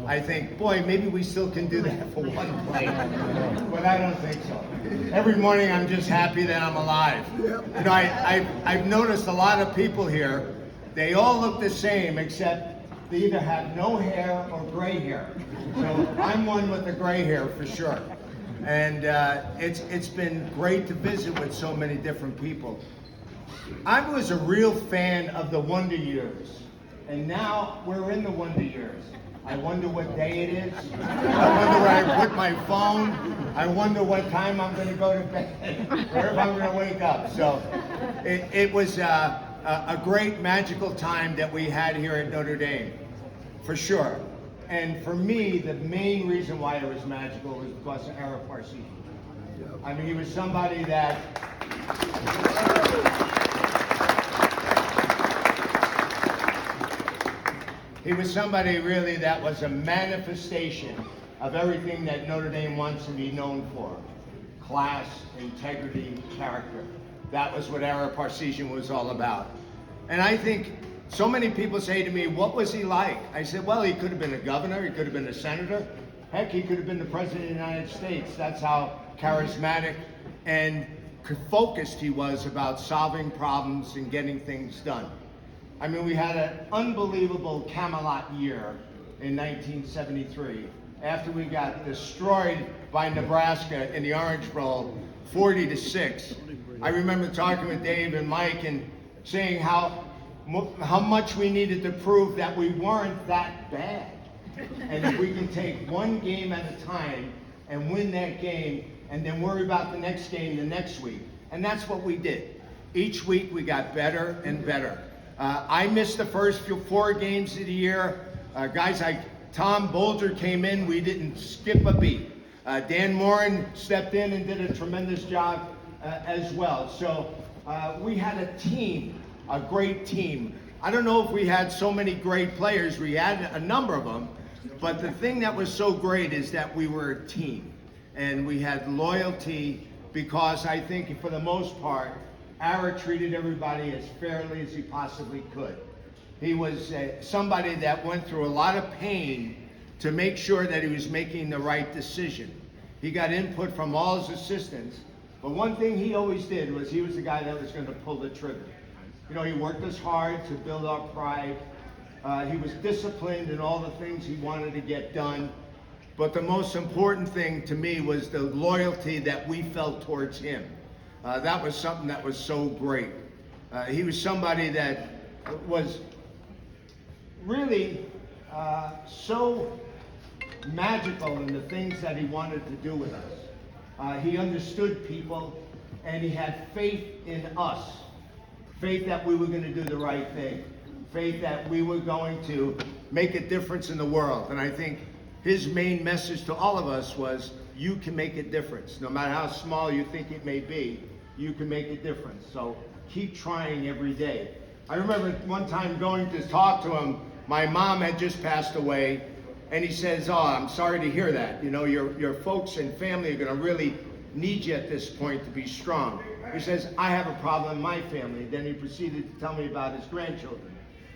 I think, boy, maybe we still can do that for one play. But I don't think so. Every morning I'm just happy that I'm alive. You know, I've noticed a lot of people here, they all look the same except they either have no hair or gray hair. So I'm one with the gray hair for sure. And it's been great to visit with so many different people. I was a real fan of the Wonder Years, and now we're in the Wonder Years. I wonder what day it is. I wonder where I put my phone. I wonder what time I'm going to go to bed, or if I'm going to wake up. So it was a great magical time that we had here at Notre Dame, for sure. And for me, the main reason why it was magical was because of Ara Parseghian. I mean, he was somebody that really that was a manifestation of everything that Notre Dame wants to be known for. Class, integrity, character. That was what Ara Parseghian was all about. And I think so many people say to me, what was he like? I said, well, he could have been a governor, he could have been a senator. Heck, he could have been the president of the United States. That's how charismatic and focused he was about solving problems and getting things done. I mean, we had an unbelievable Camelot year in 1973 after we got destroyed by Nebraska in the Orange Bowl, 40-6. I remember talking with Dave and Mike and saying how much we needed to prove that we weren't that bad. And if we can take one game at a time and win that game and then worry about the next game the next week. And that's what we did. Each week we got better and better. I missed the first 4 games of the year. Guys like Tom Bolger came in, we didn't skip a beat. Dan Morin stepped in and did a tremendous job as well. So we had a team, a great team. I don't know if we had so many great players, we had a number of them, but the thing that was so great is that we were a team. And we had loyalty because I think for the most part, Ara treated everybody as fairly as he possibly could. He was somebody that went through a lot of pain to make sure that he was making the right decision. He got input from all his assistants, but one thing he always did was he was the guy that was going to pull the trigger. You know, he worked us hard to build our pride. He was disciplined in all the things he wanted to get done. But the most important thing to me was the loyalty that we felt towards him. That was something that was so great. He was somebody that was really so magical in the things that he wanted to do with us. He understood people, and he had faith in us. Faith that we were going to do the right thing. Faith that we were going to make a difference in the world. And I think his main message to all of us was, you can make a difference. No matter how small you think it may be, you can make a difference. So keep trying every day. I remember one time going to talk to him. My mom had just passed away, and he says, oh, I'm sorry to hear that. You know, your folks and family are going to really need you at this point to be strong. He says, I have a problem in my family. Then he proceeded to tell me about his grandchildren.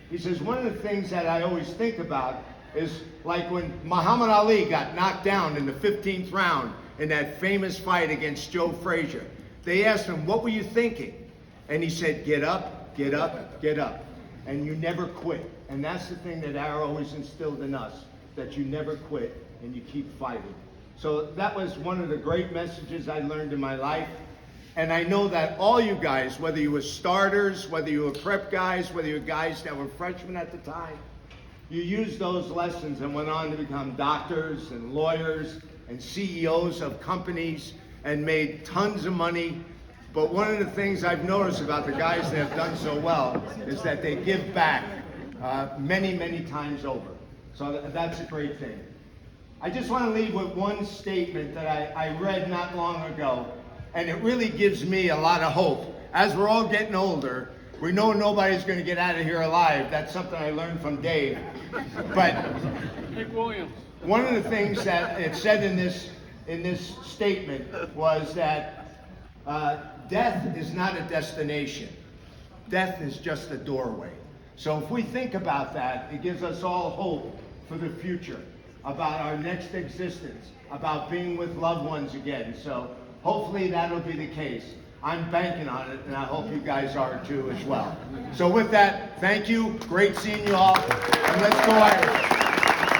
He says, one of the things that I always think about is like when Muhammad Ali got knocked down in the 15th round in that famous fight against Joe Frazier. They asked him, what were you thinking? And he said, get up, get up, get up. And you never quit. And that's the thing that Ara always instilled in us, that you never quit and you keep fighting. So that was one of the great messages I learned in my life. And I know that all you guys, whether you were starters, whether you were prep guys, whether you were guys that were freshmen at the time, you used those lessons and went on to become doctors and lawyers and CEOs of companies and made tons of money. But one of the things I've noticed about the guys that have done so well is that they give back many, many times over. So that's a great thing. I just want to leave with one statement that I read not long ago, and it really gives me a lot of hope. As we're all getting older, we know nobody's going to get out of here alive. That's something I learned from Dave. But Nick Williams. One of the things that it said in this statement was that death is not a destination. Death is just a doorway. So if we think about that, it gives us all hope for the future. about our next existence, about being with loved ones again. So hopefully that'll be the case. I'm banking on it, and I hope you guys are too as well. So with that, thank you. Great seeing you all, and let's go Irish.